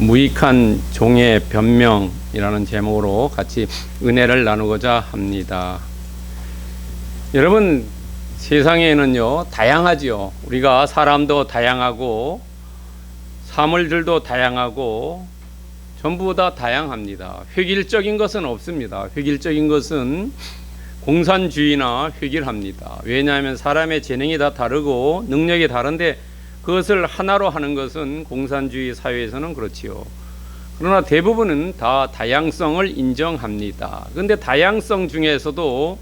무익한 종의 변명이라는 제목으로 같이 은혜를 나누고자 합니다. 여러분, 세상에는요 다양하지요. 우리가 사람도 다양하고 사물들도 다양하고 전부 다 다양합니다. 획일적인 것은 없습니다. 획일적인 것은 공산주의나 획일합니다. 왜냐하면 사람의 재능이 다 다르고 능력이 다른데 그것을 하나로 하는 것은 공산주의 사회에서는 그렇지요. 그러나 대부분은 다 다양성을 인정합니다. 그런데 다양성 중에서도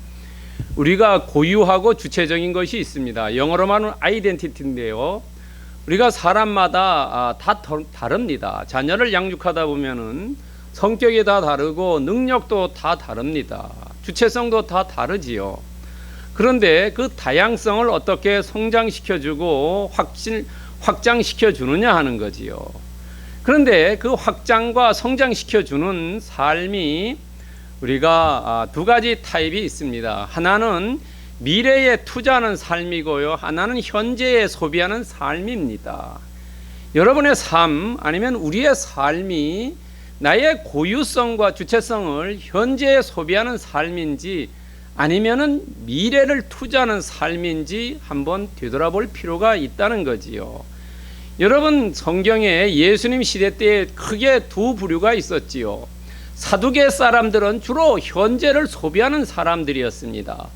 우리가 고유하고 주체적인 것이 있습니다. 영어로 말하면 아이덴티티인데요. 우리가 사람마다 다 다릅니다. 자녀를 양육하다 보면은 성격이 다 다르고 능력도 다 다릅니다. 주체성도 다 다르지요. 그런데 그 다양성을 어떻게 성장시켜주고 확장시켜주느냐 하는 거지요. 그런데 그 확장과 성장시켜주는 삶이 우리가 두 가지 타입이 있습니다. 하나는 미래에 투자하는 삶이고요. 하나는 현재에 소비하는 삶입니다. 여러분의 삶 아니면 우리의 삶이 나의 고유성과 주체성을 현재에 소비하는 삶인지 아니면은 미래를 투자하는 삶인지 한번 되돌아볼 필요가 있다는 거지요. 여러분, 성경에 예수님 시대 때에 크게 두 부류가 있었지요. 사두개 사람들은 주로 현재를 소비하는 사람들이었습니다.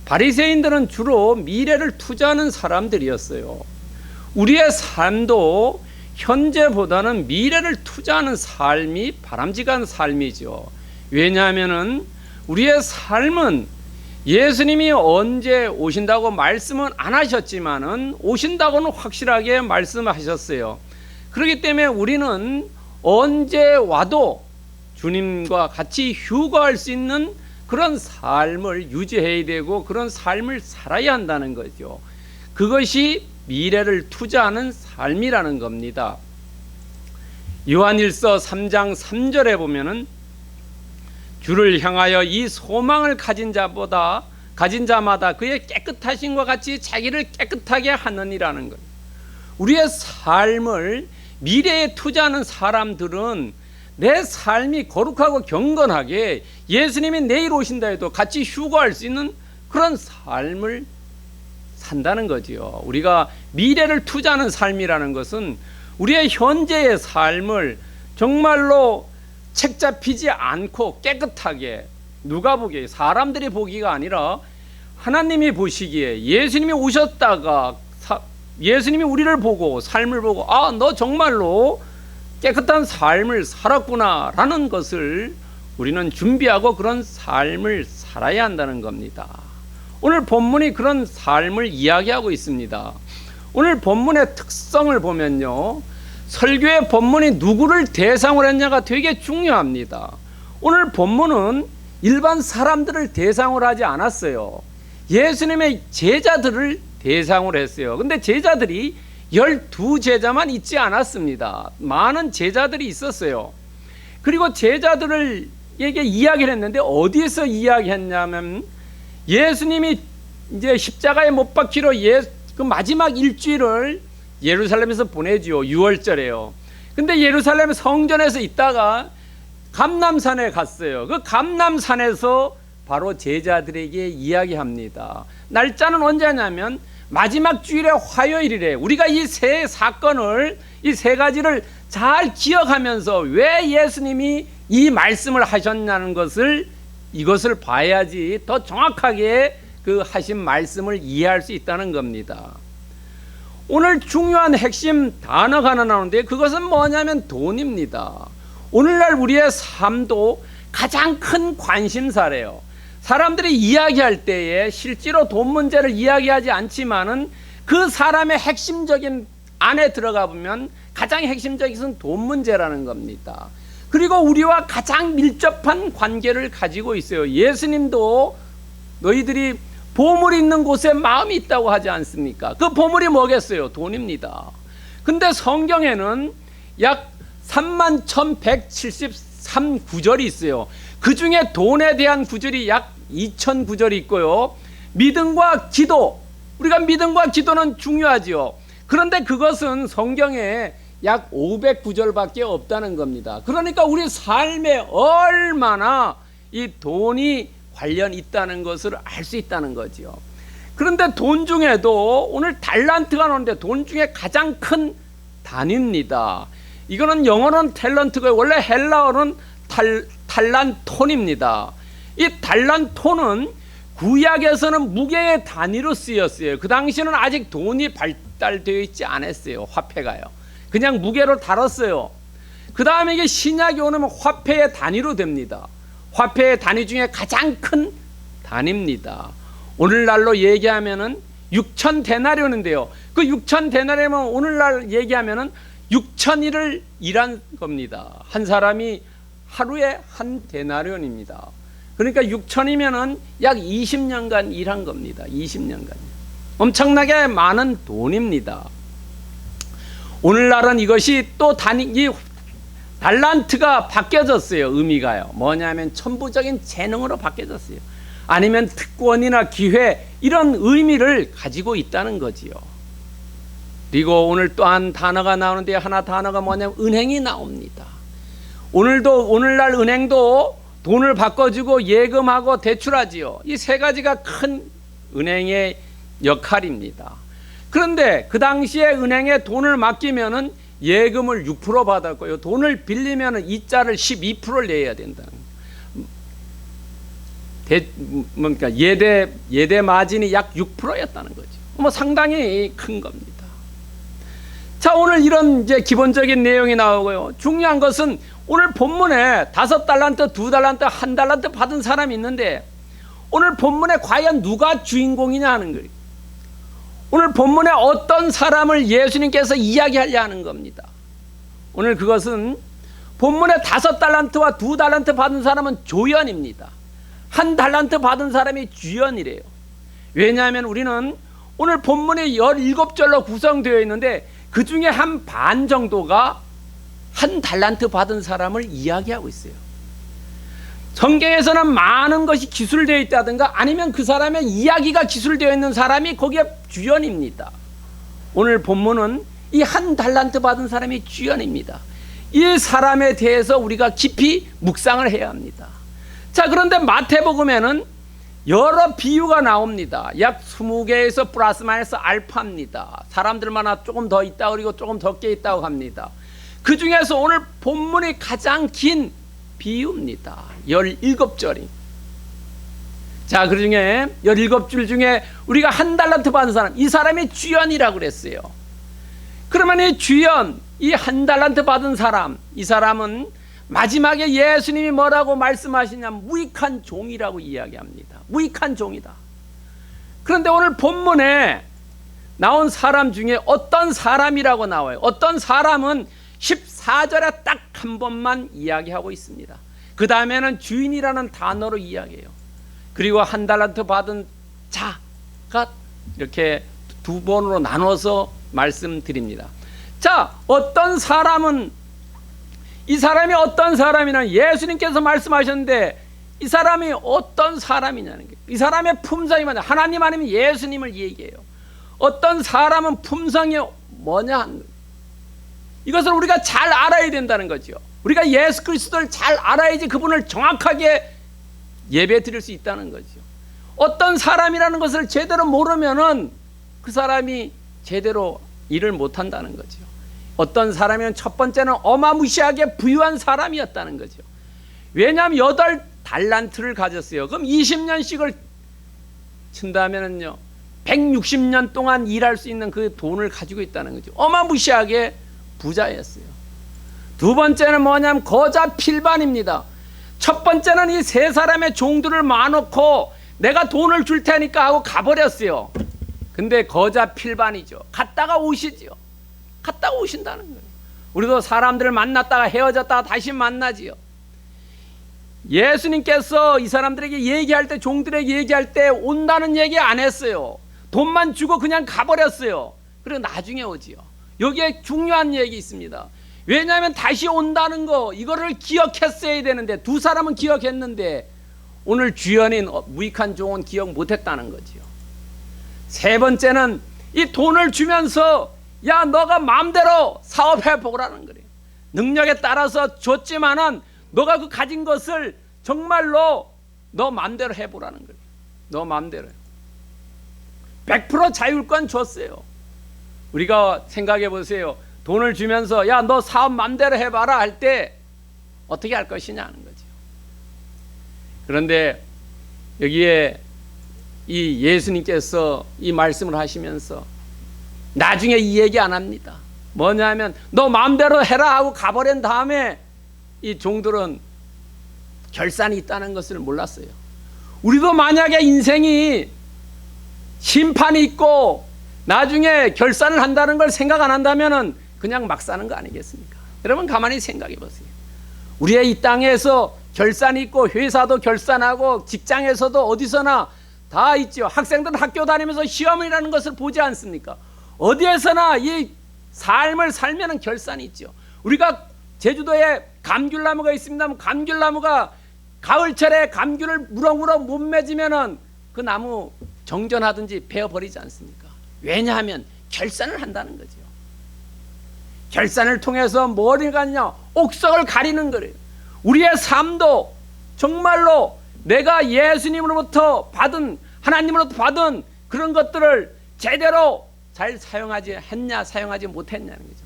바리새인들은 주로 미래를 투자하는 사람들이었어요. 우리의 삶도 현재보다는 미래를 투자하는 삶이 바람직한 삶이죠. 왜냐하면은 우리의 삶은 예수님이 언제 오신다고 말씀은 안 하셨지만은 오신다고는 확실하게 말씀하셨어요. 그렇기 때문에 우리는 언제 와도 주님과 같이 휴거할 수 있는 그런 삶을 유지해야 되고 그런 삶을 살아야 한다는 거죠. 그것이 미래를 투자하는 삶이라는 겁니다. 요한일서 3장 3절에 보면은 주를 향하여 이 소망을 가진 자마다 그의 깨끗하심과 같이 자기를 깨끗하게 하느니라는 거예요. 우리의 삶을 미래에 투자하는 사람들은 내 삶이 거룩하고 경건하게 예수님이 내일 오신다 해도 같이 휴거할 수 있는 그런 삶을 산다는 거지요. 우리가 미래를 투자하는 삶이라는 것은 우리의 현재의 삶을 정말로 책 잡히지 않고 깨끗하게 누가 보기에 사람들이 보기가 아니라 하나님이 보시기에 예수님이 오셨다가 예수님이 우리를 보고 삶을 보고 너 정말로 깨끗한 삶을 살았구나 라는 것을 우리는 준비하고 그런 삶을 살아야 한다는 겁니다. 오늘 본문이 그런 삶을 이야기하고 있습니다. 오늘 본문의 특성을 보면요, 설교의 본문이 누구를 대상으로 했냐가 되게 중요합니다. 오늘 본문은 일반 사람들을 대상으로 하지 않았어요. 예수님의 제자들을 대상으로 했어요. 근데 제자들이 12제자만 있지 않았습니다. 많은 제자들이 있었어요. 그리고 제자들에게 이야기를 했는데 어디에서 이야기했냐면 예수님이 이제 십자가에 못 박히러 그 마지막 일주일을 예루살렘에서 보내지요. 6월절에요. 근데 예루살렘 성전에서 있다가 감람산에 갔어요. 그 감람산에서 바로 제자들에게 이야기합니다. 날짜는 언제냐면 마지막 주일의 화요일이래. 우리가 이 세 사건을, 이 세 가지를 잘 기억하면서 왜 예수님이 이 말씀을 하셨냐는 이것을 봐야지 더 정확하게 그 하신 말씀을 이해할 수 있다는 겁니다. 오늘 중요한 핵심 단어가 하나 나오는데 그것은 뭐냐면 돈입니다. 오늘날 우리의 삶도 가장 큰 관심사래요. 사람들이 이야기할 때에 실제로 돈 문제를 이야기하지 않지만은 그 사람의 핵심적인 안에 들어가 보면 가장 핵심적인 것은 돈 문제라는 겁니다. 그리고 우리와 가장 밀접한 관계를 가지고 있어요. 예수님도 너희들이 보물이 있는 곳에 마음이 있다고 하지 않습니까? 그 보물이 뭐겠어요? 돈입니다. 근데 성경에는 약 31,173 구절이 있어요. 그 중에 돈에 대한 구절이 약 2,000 구절이 있고요. 믿음과 기도, 우리가 믿음과 기도는 중요하지요. 그런데 그것은 성경에 약 509절밖에 없다는 겁니다. 그러니까 우리 삶에 얼마나 이 돈이 관련 있다는 것을 알 수 있다는 거죠. 그런데 돈 중에도 오늘 달란트가 나오는데 돈 중에 가장 큰 단위입니다. 이거는 영어는 탤런트고요. 원래 헬라어는 탈란톤입니다. 이 탈란톤은 구약에서는 무게의 단위로 쓰였어요. 그 당시에는 아직 돈이 발달되어 있지 않았어요. 화폐가요. 그냥 무게로 다뤘어요. 그 다음에 이게 신약이 오면 화폐의 단위로 됩니다. 화폐의 단위 중에 가장 큰 단위입니다. 오늘날로 얘기하면은 6천 데나리온인데요. 그 6천 데나리온은 오늘날 얘기하면은 6천일을 일한 겁니다. 한 사람이 하루에 한 데나리온입니다. 그러니까 6천이면은 약 20년간 일한 겁니다. 20년간. 엄청나게 많은 돈입니다. 오늘날은 이것이 또 이 달란트가 바뀌어졌어요. 의미가요. 뭐냐면 천부적인 재능으로 바뀌어졌어요. 아니면 특권이나 기회 이런 의미를 가지고 있다는 거지요. 그리고 오늘 또 한 단어가 나오는데 하나 단어가 뭐냐면 은행이 나옵니다. 오늘날 은행도 돈을 바꿔주고 예금하고 대출하지요. 이 세 가지가 큰 은행의 역할입니다. 그런데 그 당시에 은행에 돈을 맡기면은 예금을 6% 받았고요. 돈을 빌리면은 이자를 12%를 내야 된다. 그러니까 예대 마진이 약 6%였다는 거죠. 뭐 상당히 큰 겁니다. 자, 오늘 이런 이제 기본적인 내용이 나오고요. 중요한 것은 오늘 본문에 5달란트, 2달란트, 1달란트 받은 사람이 있는데 오늘 본문에 과연 누가 주인공이냐 하는 거예요. 오늘 본문에 어떤 사람을 예수님께서 이야기하려 하는 겁니다. 오늘 그것은 본문에 5달란트와 2달란트 받은 사람은 조연입니다. 1달란트 받은 사람이 주연이래요. 왜냐하면 우리는 오늘 본문이 17절로 구성되어 있는데 그 중에 한 반 정도가 1달란트 받은 사람을 이야기하고 있어요. 성경에서는 많은 것이 기술되어 있다든가 아니면 그 사람의 이야기가 기술되어 있는 사람이 거기에 주연입니다. 오늘 본문은 이 1달란트 받은 사람이 주연입니다. 이 사람에 대해서 우리가 깊이 묵상을 해야 합니다. 자, 그런데 마태복음에는 여러 비유가 나옵니다. 약 20개에서 플러스 마이너스 알파입니다. 사람들마다 조금 더 있다 그리고 조금 적게 있다고 합니다. 그 중에서 오늘 본문이 가장 긴 비유입니다. 17절이. 자, 그 중에 17줄 중에 우리가 1달란트 받은 사람, 이 사람이 주연이라고 그랬어요. 그러면 이 주연, 이 1달란트 받은 사람, 이 사람은 마지막에 예수님이 뭐라고 말씀하시냐면 무익한 종이라고 이야기합니다. 무익한 종이다. 그런데 오늘 본문에 나온 사람 중에 어떤 사람이라고 나와요. 어떤 사람은 14절에 딱 한 번만 이야기하고 있습니다. 그 다음에는 주인이라는 단어로 이야기해요. 그리고 1달란트 받은 자가 이렇게 두 번으로 나눠서 말씀드립니다. 자, 어떤 사람은, 이 사람이 어떤 사람이냐, 예수님께서 말씀하셨는데 이 사람이 어떤 사람이냐는 거예요. 이 사람의 품성이 뭐냐, 하나님 아니면 예수님을 얘기해요. 어떤 사람은 품성이 뭐냐 하는 거예요. 이것을 우리가 잘 알아야 된다는 거죠. 우리가 예수 그리스도를 잘 알아야지 그분을 정확하게 예배 드릴 수 있다는 거죠. 어떤 사람이라는 것을 제대로 모르면은 그 사람이 제대로 일을 못한다는 거죠. 어떤 사람이면 첫 번째는 어마무시하게 부유한 사람이었다는 거죠. 왜냐하면 8달란트를 가졌어요. 그럼 20년씩을 친다면은요 160년 동안 일할 수 있는 그 돈을 가지고 있다는 거죠. 어마무시하게 부자였어요. 두 번째는 뭐냐면 거자 필반입니다. 첫 번째는 이 세 사람의 종들을 모아놓고 내가 돈을 줄 테니까 하고 가버렸어요. 근데 거자 필반이죠. 갔다가 오시죠. 갔다가 오신다는 거예요. 우리도 사람들을 만났다가 헤어졌다가 다시 만나지요. 예수님께서 이 사람들에게 얘기할 때, 종들에게 얘기할 때 온다는 얘기 안 했어요. 돈만 주고 그냥 가버렸어요. 그리고 나중에 오지요. 여기에 중요한 얘기 있습니다. 왜냐하면 다시 온다는 거, 이거를 기억했어야 되는데 두 사람은 기억했는데 오늘 주연인 무익한 종은 기억 못했다는 거지요. 세 번째는 이 돈을 주면서 야, 너가 마음대로 사업해 보라는 거래요. 능력에 따라서 줬지만은 너가 그 가진 것을 정말로 너 마음대로 해보라는 거예요. 너 마음대로 100% 자율권 줬어요. 우리가 생각해 보세요. 돈을 주면서 야, 너 사업 마음대로 해봐라 할 때 어떻게 할 것이냐 하는 거죠. 그런데 여기에 이 예수님께서 이 말씀을 하시면서 나중에 이 얘기 안 합니다. 뭐냐면 너 마음대로 해라 하고 가버린 다음에 이 종들은 결산이 있다는 것을 몰랐어요. 우리도 만약에 인생이 심판이 있고 나중에 결산을 한다는 걸 생각 안 한다면 그냥 막 사는 거 아니겠습니까? 여러분 가만히 생각해 보세요. 우리의 이 땅에서 결산이 있고 회사도 결산하고 직장에서도 어디서나 다 있죠. 학생들은 학교 다니면서 시험이라는 것을 보지 않습니까? 어디에서나 이 삶을 살면 결산이 있죠. 우리가 제주도에 감귤나무가 있습니다. 감귤나무가 가을철에 감귤을 무럭무럭 못 맺으면 그 나무 정전하든지 베어버리지 않습니까? 왜냐하면 결산을 한다는 거죠. 결산을 통해서 뭘 가냐? 옥석을 가리는 거예요. 우리의 삶도 정말로 내가 예수님으로부터 받은, 하나님으로부터 받은 그런 것들을 제대로 잘 사용하지 했냐 사용하지 못했냐는 거죠.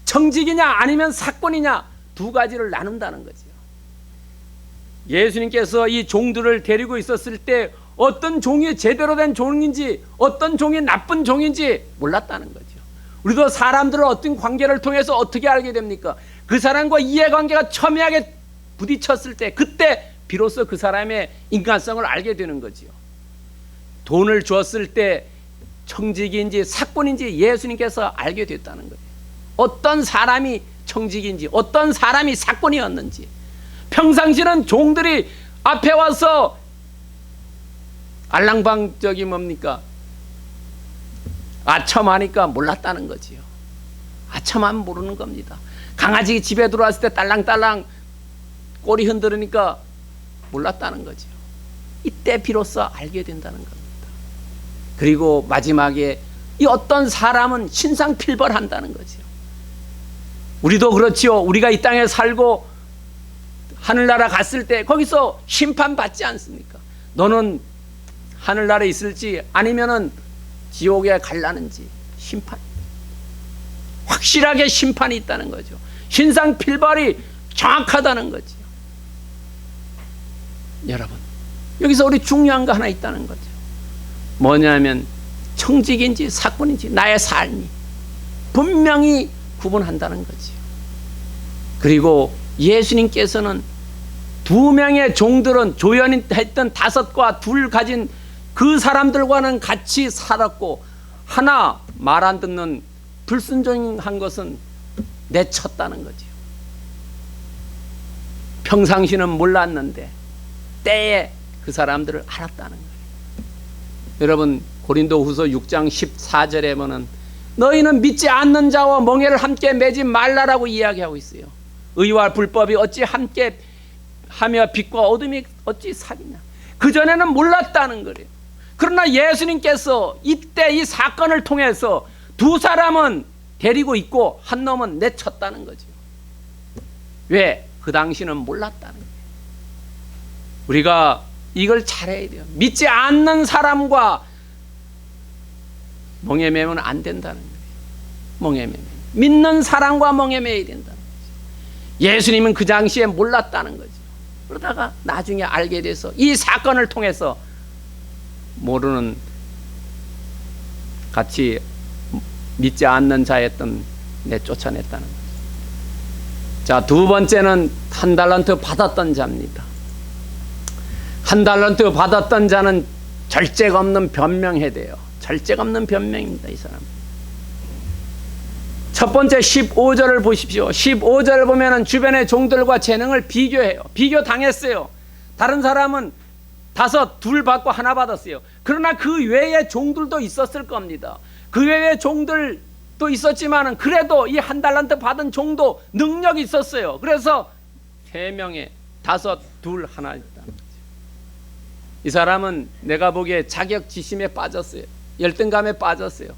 청직이냐 아니면 사건이냐 두 가지를 나눈다는 거죠. 예수님께서 이 종들을 데리고 있었을 때 어떤 종이 제대로 된 종인지 어떤 종이 나쁜 종인지 몰랐다는 거죠. 우리도 사람들을 어떤 관계를 통해서 어떻게 알게 됩니까? 그 사람과 이해관계가 첨예하게 부딪혔을 때 그때 비로소 그 사람의 인간성을 알게 되는 거죠. 돈을 주었을 때 청직인지 사꾼인지 예수님께서 알게 됐다는 거예요. 어떤 사람이 청직인지 어떤 사람이 사꾼이었는지. 평상시는 종들이 앞에 와서 알랑방적이 뭡니까? 아첨하니까 몰랐다는 거지요. 아첨하면 모르는 겁니다. 강아지 집에 들어왔을 때 딸랑딸랑 꼬리 흔들으니까 몰랐다는 거죠. 이때 비로소 알게 된다는 겁니다. 그리고 마지막에 이 어떤 사람은 신상필벌한다는 거죠. 우리도 그렇지요. 우리가 이 땅에 살고 하늘나라 갔을 때 거기서 심판받지 않습니까? 너는 하늘나라에 있을지 아니면은 지옥에 갈라는지 심판. 확실하게 심판이 있다는 거죠. 신상필벌이 정확하다는 거죠. 여러분, 여기서 우리 중요한 거 하나 있다는 거죠. 뭐냐면 청직인지 사꾼인지 나의 삶이 분명히 구분한다는 거죠. 그리고 예수님께서는 두 명의 종들은 조연했던 5과 2 가진 그 사람들과는 같이 살았고 하나 말 안 듣는 불순종한 것은 내쳤다는 거죠. 평상시는 몰랐는데 때에 그 사람들을 알았다는 거예요. 여러분 고린도후서 6장 14절에 보면 너희는 믿지 않는 자와 멍에를 함께 매지 말라라고 이야기하고 있어요. 의와 불법이 어찌 함께 하며 빛과 어둠이 어찌 사귀냐. 그전에는 몰랐다는 거예요. 그러나 예수님께서 이때 이 사건을 통해서 두 사람은 데리고 있고 한 놈은 내쳤다는 거죠. 왜? 그 당시는 몰랐다는 거예요. 우리가 이걸 잘해야 돼요. 믿지 않는 사람과 멍에 매면 안 된다는 거예요. 멍에 매면. 믿는 사람과 멍에 매야 된다는 거죠. 예수님은 그 당시에 몰랐다는 거죠. 그러다가 나중에 알게 돼서 이 사건을 통해서 모르는 같이 믿지 않는 자였던 내쫓아냈다는 거죠. 자, 두 번째는 1달란트 받았던 자입니다. 1달란트 받았던 자는 절제가 없는 변명해야 돼요. 절제가 없는 변명입니다. 이 사람. 첫 번째 15절을 보십시오. 15절을 보면은 주변의 종들과 재능을 비교해요. 비교당했어요. 다른 사람은 5, 2 받고 1 받았어요. 그러나 그 외에 종들도 있었을 겁니다. 그 외에 종들도 있었지만은 그래도 이 1달란트 받은 종도 능력이 있었어요. 그래서 3명에 5, 2, 1 있다. 이 사람은 내가 보기에 자격지심에 빠졌어요. 열등감에 빠졌어요.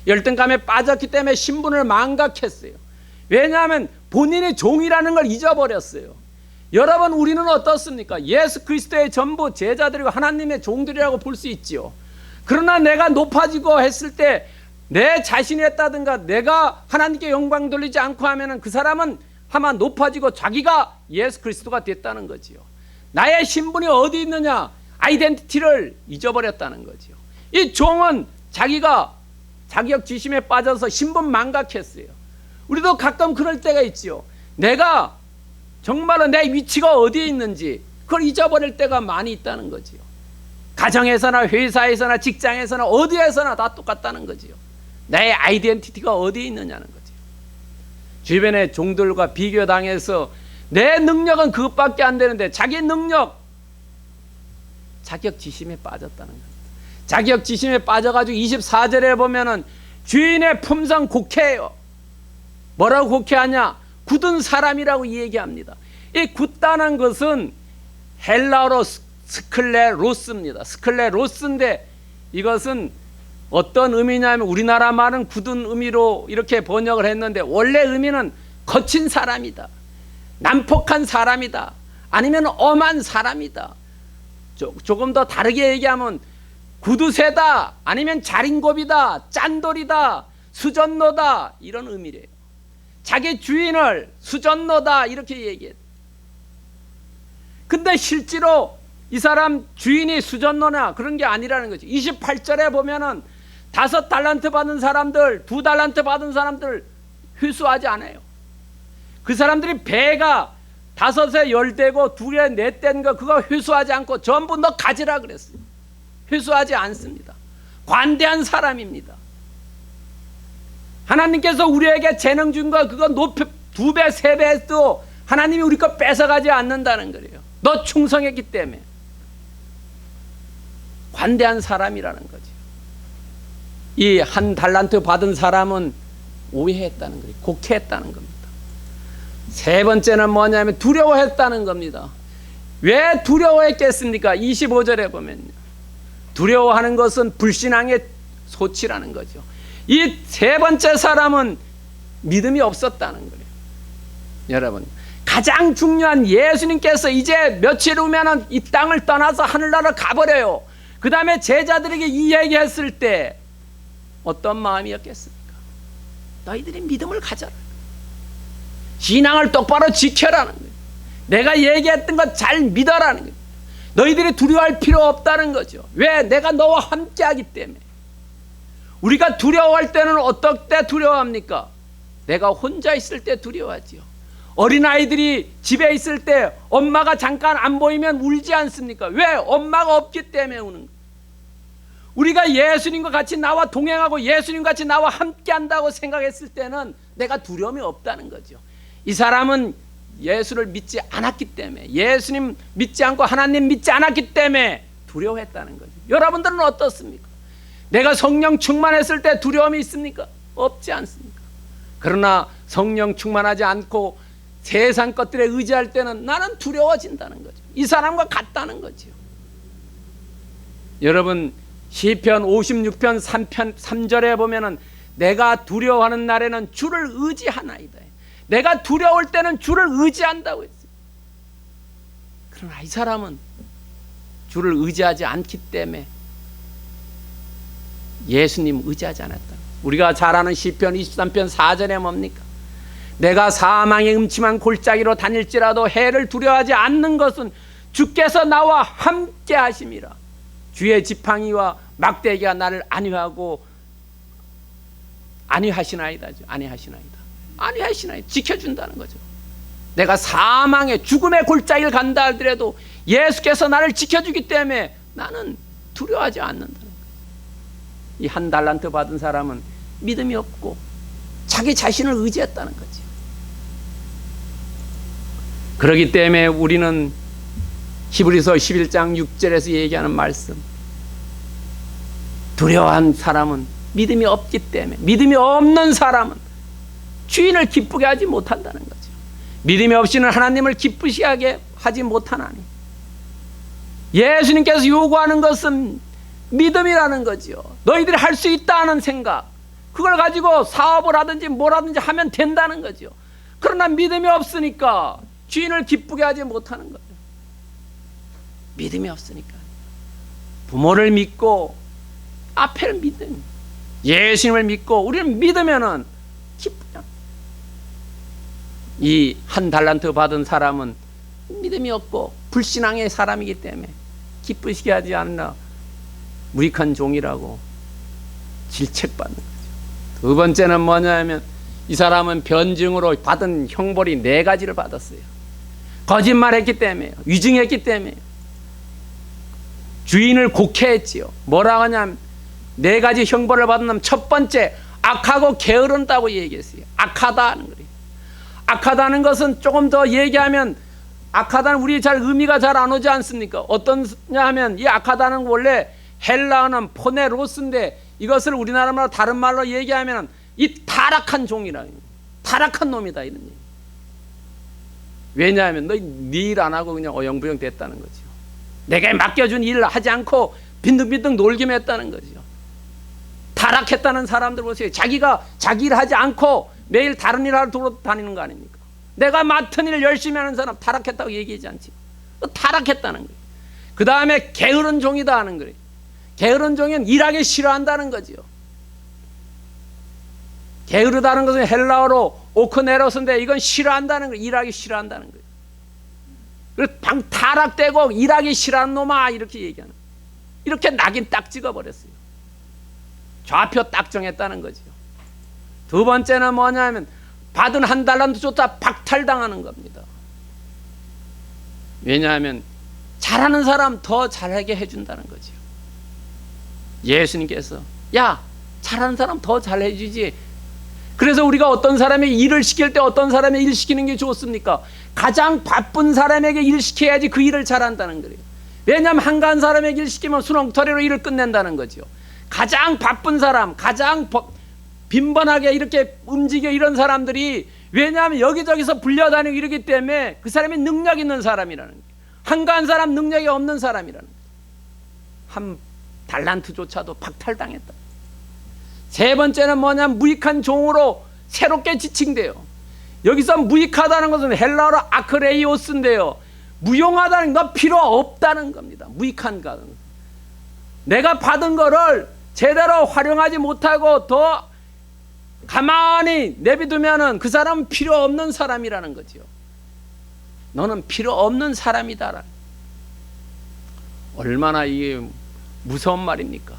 열등감에 빠졌기 때문에 신분을 망각했어요. 왜냐하면 본인이 종이라는 걸 잊어버렸어요. 여러분, 우리는 어떻습니까? 예수 그리스도의 전부 제자들이고 하나님의 종들이라고 볼 수 있지요. 그러나 내가 높아지고 했을 때 내 자신이 했다든가 내가 하나님께 영광 돌리지 않고 하면은 그 사람은 아마 높아지고 자기가 예수 그리스도가 됐다는 거지요. 나의 신분이 어디 있느냐, 아이덴티티를 잊어버렸다는 거지요. 이 종은 자기가 자격지심에 빠져서 신분 망각했어요. 우리도 가끔 그럴 때가 있지요. 내가 정말로 내 위치가 어디에 있는지 그걸 잊어버릴 때가 많이 있다는 거지요. 가정에서나 회사에서나 직장에서나 어디에서나 다 똑같다는 거지요. 나의 아이덴티티가 어디에 있느냐는 거지요. 주변의 종들과 비교당해서 내 능력은 그것밖에 안 되는데 자기 능력, 자격지심에 빠졌다는 거예요. 자격지심에 빠져가지고 24절에 보면은 주인의 품성 곡해해요. 뭐라고 곡해하냐? 굳은 사람이라고 얘기합니다. 이 굳다는 것은 헬라어로 스클레로스입니다. 스클레로스인데 이것은 어떤 의미냐면 우리나라 말은 굳은 의미로 이렇게 번역을 했는데 원래 의미는 거친 사람이다, 난폭한 사람이다, 아니면 엄한 사람이다. 조금 더 다르게 얘기하면 구두쇠다, 아니면 자린고비다, 짠돌이다, 수전노다, 이런 의미래요. 자기 주인을 수전노다 이렇게 얘기해요. 근데 실제로 이 사람 주인이 수전노냐 그런 게 아니라는 거죠. 28절에 보면은 5달란트 받은 사람들, 2달란트 받은 사람들 회수하지 않아요. 그 사람들이 배가 5에 10대고 2에 4대인 거 그거 회수하지 않고 전부 너 가지라 그랬어요. 회수하지 않습니다. 관대한 사람입니다. 하나님께서 우리에게 재능 준 거 그거 높이 2배, 3배도 하나님이 우리 거 뺏어가지 않는다는 거예요. 너 충성했기 때문에. 관대한 사람이라는 거죠. 이 1달란트 받은 사람은 오해했다는 거예요. 곡해했다는 겁니다. 세 번째는 뭐냐면 두려워했다는 겁니다. 왜 두려워했겠습니까? 25절에 보면요. 두려워하는 것은 불신앙의 소치라는 거죠. 이 세 번째 사람은 믿음이 없었다는 거예요. 여러분, 가장 중요한 예수님께서 이제 며칠 후면은 이 땅을 떠나서 하늘나라로 가버려요. 그 다음에 제자들에게 이 얘기했을 때 어떤 마음이었겠습니까? 너희들이 믿음을 가져라. 신앙을 똑바로 지켜라는 거예요. 내가 얘기했던 것 잘 믿어라는 거예요. 너희들이 두려워할 필요 없다는 거죠. 왜? 내가 너와 함께하기 때문에. 우리가 두려워할 때는 어떨 때 두려워합니까? 내가 혼자 있을 때 두려워하지요. 어린아이들이 집에 있을 때 엄마가 잠깐 안 보이면 울지 않습니까? 왜? 엄마가 없기 때문에 우는 거예요. 우리가 예수님과 같이 나와 동행하고 예수님과 같이 나와 함께한다고 생각했을 때는 내가 두려움이 없다는 거죠. 이 사람은 예수를 믿지 않았기 때문에, 예수님 믿지 않고 하나님 믿지 않았기 때문에 두려워했다는 거죠. 여러분들은 어떻습니까? 내가 성령 충만했을 때 두려움이 있습니까? 없지 않습니까? 그러나 성령 충만하지 않고 세상 것들에 의지할 때는 나는 두려워진다는 거죠. 이 사람과 같다는 거죠. 여러분, 시편 56편 3절에 보면은 내가 두려워하는 날에는 주를 의지하나이다. 내가 두려울 때는 주를 의지한다고 했어요. 그러나 이 사람은 주를 의지하지 않기 때문에 예수님 의지하지 않았다. 우리가 잘 아는 시편 23편 4절에 뭡니까? 내가 사망의 음침한 골짜기로 다닐지라도 해를 두려워하지 않는 것은 주께서 나와 함께 하심이라. 주의 지팡이와 막대기가 나를 안위하시나이다. 지켜준다는 거죠. 내가 사망의 죽음의 골짜기를 간다 하더라도 예수께서 나를 지켜주기 때문에 나는 두려워하지 않는다는 거예요. 이 1달란트 받은 사람은 믿음이 없고 자기 자신을 의지했다는 거죠. 그렇기 때문에 우리는 히브리서 11장 6절에서 얘기하는 말씀, 두려워한 사람은 믿음이 없기 때문에, 믿음이 없는 사람은 주인을 기쁘게 하지 못한다는 거죠. 믿음이 없이는 하나님을 기쁘시하게 하지 못하나니, 예수님께서 요구하는 것은 믿음이라는 거죠. 너희들이 할 수 있다는 생각, 그걸 가지고 사업을 하든지 뭘 하든지 하면 된다는 거죠. 그러나 믿음이 없으니까 주인을 기쁘게 하지 못하는 거예요. 믿음이 없으니까. 부모를 믿고 앞에를 믿음, 예수님을 믿고 우리는 믿으면은 기쁘냐. 이 한 달란트 받은 사람은 믿음이 없고 불신앙의 사람이기 때문에 기쁘시게 하지 않나 무익한 종이라고 질책받는 거죠. 두 번째는 뭐냐면 이 사람은 변증으로 받은 형벌이 4가지를 받았어요. 거짓말했기 때문에요. 위증했기 때문에요. 주인을 곡해했지요. 뭐라고 하냐면 4가지 형벌을 받은 첫 번째, 악하고 게으른다고 얘기했어요. 악하다는 거예요. 악하다는 것은 조금 더 얘기하면, 악하다는 우리 잘 의미가 잘 안 오지 않습니까? 어떠냐 하면 이 악하다는 원래 헬라어는 포네로스인데 이것을 우리나라 말로 다른 말로 얘기하면 이 타락한 종이라, 타락한 놈이다 이런 얘기. 왜냐하면 너 일 안 하고 그냥 어영부영 됐다는 거죠. 내게 맡겨준 일을 하지 않고 빈둥빈둥 놀기만 했다는 거죠. 타락했다는 사람들 보세요. 자기가 자기 일 하지 않고 매일 다른 일 하러 돌아다니는 거 아닙니까? 내가 맡은 일 열심히 하는 사람 타락했다고 얘기하지 않지. 타락했다는 거예요. 그 다음에 게으른 종이다 하는 거예요. 게으른 종은 일하기 싫어한다는 거죠. 게으르다는 것은 헬라어로 오크네로스인데 이건 싫어한다는 거예요. 일하기 싫어한다는 거예요. 그래서 방 타락되고 일하기 싫어하는 놈아 이렇게 얘기하는 거예요. 이렇게 낙인 딱 찍어버렸어요. 좌표 딱 정했다는 거죠. 두 번째는 뭐냐면 받은 한 달란트조차 박탈당하는 겁니다. 왜냐하면 잘하는 사람 더 잘하게 해준다는 거죠. 예수님께서 야, 잘하는 사람 더 잘해주지. 그래서 우리가 어떤 사람의 일을 시킬 때 어떤 사람의 일 시키는 게 좋습니까? 가장 바쁜 사람에게 일 시켜야지 그 일을 잘한다는 거예요. 왜냐하면 한가한 사람에게 일 시키면 수렁터리로 일을 끝낸다는 거죠. 가장 바쁜 사람, 가장 빈번하게 이렇게 움직여 이런 사람들이, 왜냐하면 여기저기서 불려다니고 이러기 때문에 그 사람이 능력 있는 사람이라는 거예요. 한가한 사람, 능력이 없는 사람이라는 거예요. 한 달란트조차도 박탈당했다. 세 번째는 뭐냐면 무익한 종으로 새롭게 지칭돼요. 여기서 무익하다는 것은 헬라어로 아크레이오스인데요. 무용하다는, 너 필요 없다는 겁니다. 무익한 거는 내가 받은 거를 제대로 활용하지 못하고 더 가만히 내비두면은 그 사람은 필요 없는 사람이라는 거죠. 너는 필요 없는 사람이다. 얼마나 이게 무서운 말입니까?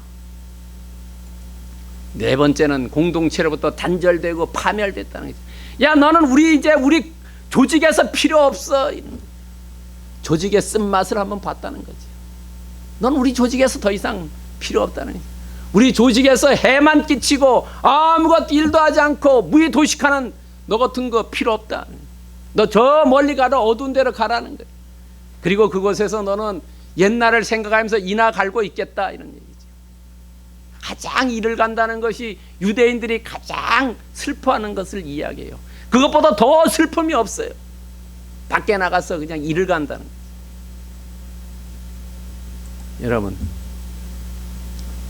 네 번째는 공동체로부터 단절되고 파멸됐다는 거죠. 야, 너는 우리 조직에서 필요 없어. 조직의 쓴맛을 한번 봤다는 거죠. 넌 우리 조직에서 더 이상 필요 없다는 거죠. 우리 조직에서 해만 끼치고 아무것도 일도 하지 않고 무의도식하는 너 같은 거 필요 없다. 너 저 멀리 가라, 어두운 데로 가라는 거예요. 그리고 그곳에서 너는 옛날을 생각하면서 이나 갈고 있겠다 이런 얘기죠. 가장 이를 간다는 것이 유대인들이 가장 슬퍼하는 것을 이야기해요. 그것보다 더 슬픔이 없어요. 밖에 나가서 그냥 이를 간다는 거예요. 여러분,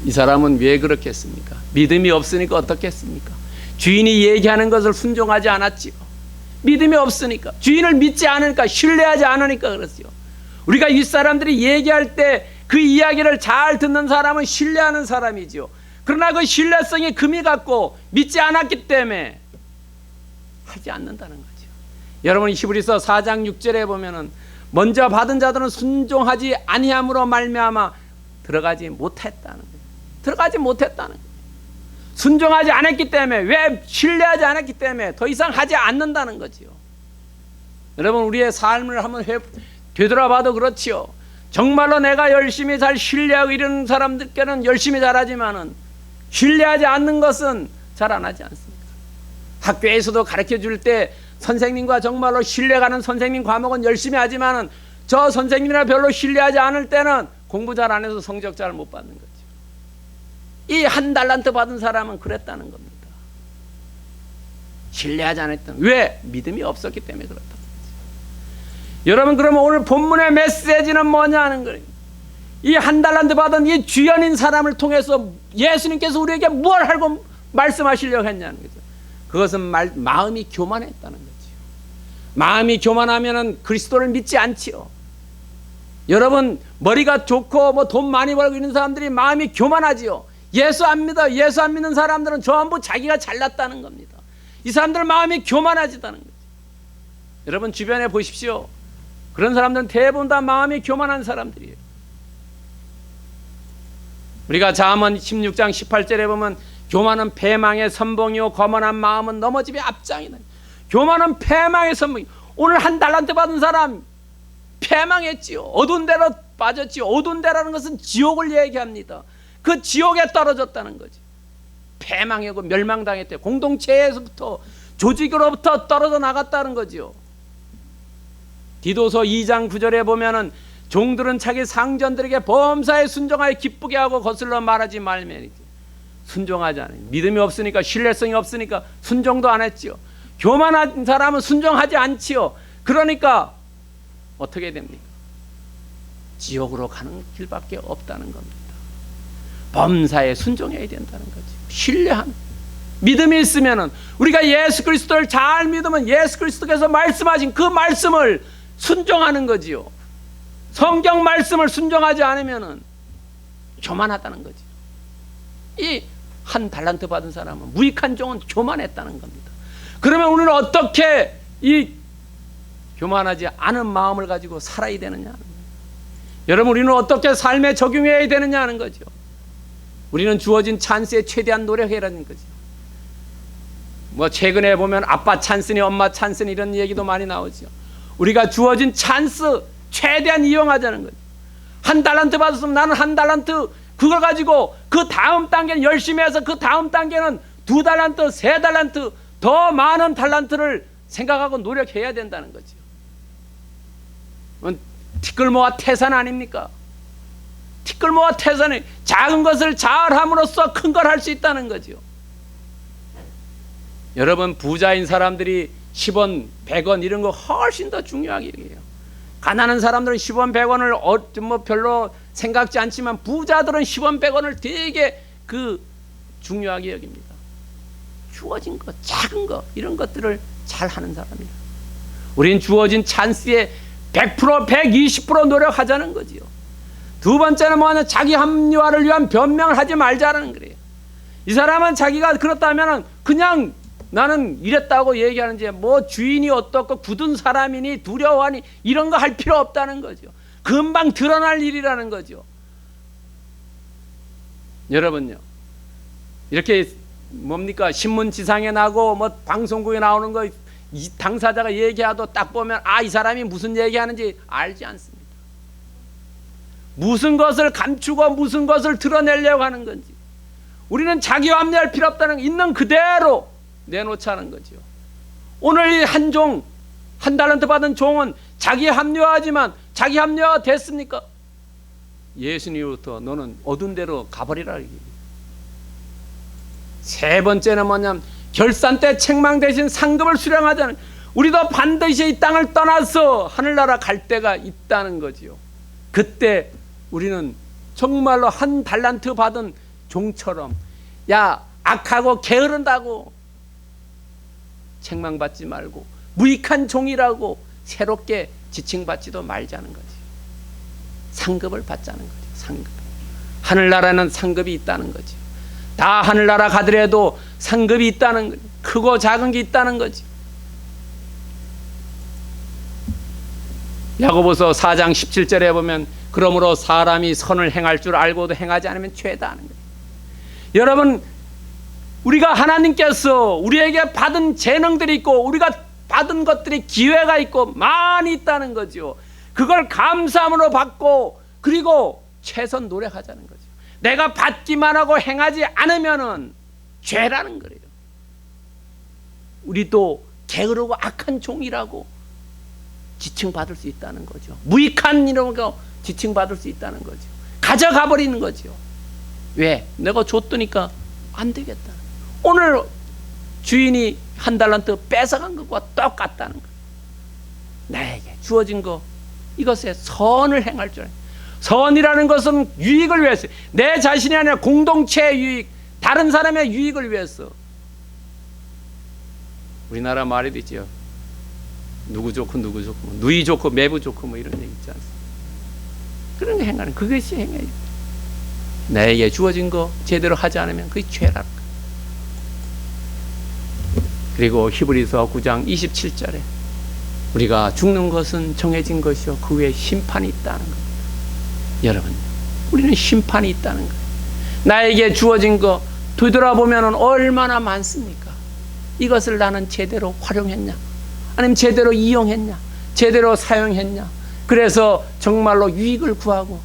이 사람은 왜 그렇겠습니까? 믿음이 없으니까 어떻겠습니까? 주인이 얘기하는 것을 순종하지 않았지요. 믿음이 없으니까, 주인을 믿지 않으니까, 신뢰하지 않으니까 그렇지요. 우리가 윗사람들이 얘기할 때 그 이야기를 잘 듣는 사람은 신뢰하는 사람이지요. 그러나 그 신뢰성이 금이 갔고 믿지 않았기 때문에 하지 않는다는 거죠. 여러분, 히브리서 4장 6절에 보면은 먼저 받은 자들은 순종하지 아니함으로 말미암아 들어가지 못했다는 거예요. 들어가지 못했다는 거예요. 순종하지 않았기 때문에, 왜 신뢰하지 않았기 때문에 더 이상 하지 않는다는 거지요. 여러분, 우리의 삶을 한번 되돌아봐도 그렇지요. 정말로 내가 열심히 잘 신뢰하고 이런 사람들께는 열심히 잘하지만은 신뢰하지 않는 것은 잘 안 하지 않습니까? 학교에서도 가르쳐 줄 때 선생님과 정말로 신뢰가는 선생님 과목은 열심히 하지만은 저 선생님이나 별로 신뢰하지 않을 때는 공부 잘 안 해서 성적 잘 못 받는 거죠. 이 한 달란트 받은 사람은 그랬다는 겁니다. 신뢰하지 않았던, 왜? 믿음이 없었기 때문에 그렇다. 여러분, 그러면 오늘 본문의 메시지는 뭐냐 하는 거예요. 이 한 달란트 받은 이 주연인 사람을 통해서 예수님께서 우리에게 뭘 하고 말씀하시려고 했냐는 거죠. 그것은 마음이 교만했다는 거죠. 마음이 교만하면은 그리스도를 믿지 않지요. 여러분, 머리가 좋고 뭐 돈 많이 벌고 있는 사람들이 마음이 교만하지요. 예수 안 믿어. 예수 안 믿는 사람들은 전부 자기가 잘났다는 겁니다. 이 사람들 마음이 교만하지다는 거죠. 여러분 주변에 보십시오. 그런 사람들은 대부분 다 마음이 교만한 사람들이에요. 우리가 잠언 16장 18절에 보면 교만은 패망의 선봉이요 거만한 마음은 넘어짐의 앞장이다. 교만은 패망의 선봉이. 오늘 한 달란트 받은 사람 패망했지요. 어두운 데로 빠졌지요. 어두운 데라는 것은 지옥을 얘기합니다. 그 지옥에 떨어졌다는 거지. 패망하고 멸망당했대요. 공동체에서부터 조직으로부터 떨어져 나갔다는 거지요. 디도서 2장 9절에 보면은 종들은 자기 상전들에게 범사에 순종하여 기쁘게 하고 거슬러 말하지 말면, 순종하지 않아요. 믿음이 없으니까, 신뢰성이 없으니까 순종도 안 했지요. 교만한 사람은 순종하지 않지요. 그러니까 어떻게 됩니까? 지옥으로 가는 길밖에 없다는 겁니다. 범사에 순종해야 된다는 거죠. 신뢰하는 믿음이 있으면은, 우리가 예수 그리스도를 잘 믿으면 예수 그리스도께서 말씀하신 그 말씀을 순종하는 거지요. 성경 말씀을 순종하지 않으면은 교만하다는 거지. 이 한 달란트 받은 사람은, 무익한 종은 교만했다는 겁니다. 그러면 우리는 어떻게 이 교만하지 않은 마음을 가지고 살아야 되느냐 하는 거예요. 여러분, 우리는 어떻게 삶에 적용해야 되느냐 하는 거죠. 우리는 주어진 찬스에 최대한 노력해라는 거죠. 뭐 최근에 보면 아빠 찬스니 엄마 찬스니 이런 얘기도 많이 나오죠. 우리가 주어진 찬스 최대한 이용하자는 거죠. 한 달란트 받았으면 나는 한 달란트 그걸 가지고 그 다음 단계는 열심히 해서 그 다음 단계는 2달란트, 3달란트 더 많은 달란트를 생각하고 노력해야 된다는 거죠. 티끌모아 태산 아닙니까? 티끌모아 태산이 작은 것을 잘함으로써 큰 걸 할 수 있다는 거죠. 여러분, 부자인 사람들이 10원, 100원 이런 거 훨씬 더 중요하게 여겨요. 가난한 사람들은 10원, 100원을 뭐 별로 생각지 않지만 부자들은 10원, 100원을 되게 중요하게 여깁니다. 주어진 것, 작은 것 이런 것들을 잘 하는 사람이에요. 우린 주어진 찬스에 100%, 120% 노력하자는 거지요. 두 번째는 뭐냐? 자기 합리화를 위한 변명을 하지 말자는 거예요. 이 사람은 자기가 그렇다면 그냥 나는 이랬다고 얘기하는지, 뭐 주인이 어떻고 굳은 사람이니 두려워하니 이런 거 할 필요 없다는 거죠. 금방 드러날 일이라는 거죠. 여러분요, 이렇게 뭡니까? 신문지상에 나고 뭐 방송국에 나오는 거 이 당사자가 얘기하도 딱 보면 이 사람이 무슨 얘기하는지 알지 않습니다. 무슨 것을 감추고 무슨 것을 드러내려고 하는 건지. 우리는 자기 합리화할 필요 없다는, 있는 그대로 내놓자는 거죠. 오늘 이 한 종, 한 달란트 받은 종은 자기 합리화하지만 자기 합리화가 됐습니까? 예수님으로부터 너는 어두운 데로 가버리라. 세 번째는 뭐냐면 결산 때 책망 대신 상급을 수령하자는, 우리도 반드시 이 땅을 떠나서 하늘나라 갈 때가 있다는 거지요. 그때 우리는 정말로 한 달란트 받은 종처럼, 야 악하고 게으른다고 책망받지 말고 무익한 종이라고 새롭게 지칭받지도 말자는 거지. 상급을 받자는 거죠. 상급. 하늘나라는 상급이 있다는 거죠. 다 하늘나라 가더라도 상급이 있다는 거죠. 크고 작은 게 있다는 거죠. 야고보서 4장 17절에 보면 그러므로 사람이 선을 행할 줄 알고도 행하지 않으면 죄다 하는 거예요. 여러분, 우리가 하나님께서 우리에게 받은 재능들이 있고 우리가 받은 것들이 기회가 있고 많이 있다는 거죠. 그걸 감사함으로 받고 그리고 최선 노력하자는 거죠. 내가 받기만 하고 행하지 않으면은 죄라는 거예요. 우리도 게으르고 악한 종이라고 지칭받을 수 있다는 거죠. 무익한 이런 거 지칭받을 수 있다는 거죠. 가져가 버리는 거죠. 왜? 내가 줬더니까 안 되겠다. 오늘 주인이 한 달란트 뺏어간 것과 똑같다는 거예요. 나에게 주어진 거, 이것에 선을 행할 줄 알아요. 선이라는 것은 유익을 위해서, 내 자신이 아니라 공동체의 유익, 다른 사람의 유익을 위해서. 우리나라 말이 되죠. 누구 좋고 누구 좋고 누이 좋고 매부 좋고 뭐 이런 얘기 있지 않습니까? 그런 거 행하는 그것이 행해요. 나에게 주어진 거 제대로 하지 않으면 그게 죄라는 거. 그리고 히브리서 9장 27절에 우리가 죽는 것은 정해진 것이요 그 후에 심판이 있다는 겁니다. 여러분, 우리는 심판이 있다는 거예요. 나에게 주어진 거 되돌아보면 얼마나 많습니까? 이것을 나는 제대로 활용했냐? 아니면 제대로 이용했냐? 제대로 사용했냐? 그래서 정말로 유익을 구하고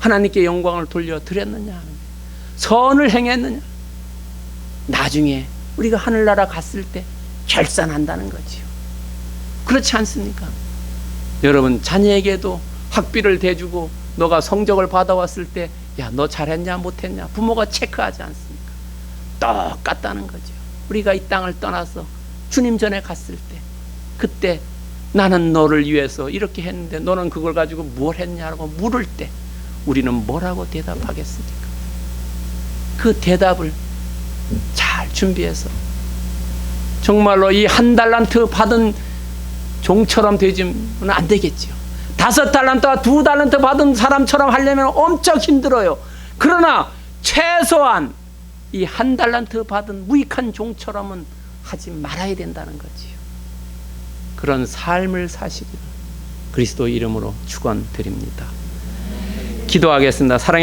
하나님께 영광을 돌려드렸느냐 하는 거예요. 선을 행했느냐? 나중에 우리가 하늘나라 갔을 때 결산한다는 거지요. 그렇지 않습니까? 여러분, 자녀에게도 학비를 대주고 너가 성적을 받아왔을 때 야, 너 잘했냐 못했냐 부모가 체크하지 않습니까? 똑같다는 거죠. 우리가 이 땅을 떠나서 주님 전에 갔을 때 그때 나는 너를 위해서 이렇게 했는데 너는 그걸 가지고 뭘 했냐고 물을 때 우리는 뭐라고 대답하겠습니까? 그 대답을 잘 준비해서 정말로 이 1달란트 받은 종처럼 되지는 안 되겠죠. 5달란트와 2달란트 받은 사람처럼 하려면 엄청 힘들어요. 그러나 최소한 이 1달란트 받은 무익한 종처럼은 하지 말아야 된다는 거지요. 그런 삶을 사시기를 그리스도 이름으로 축원드립니다. 기도하겠습니다. 사랑의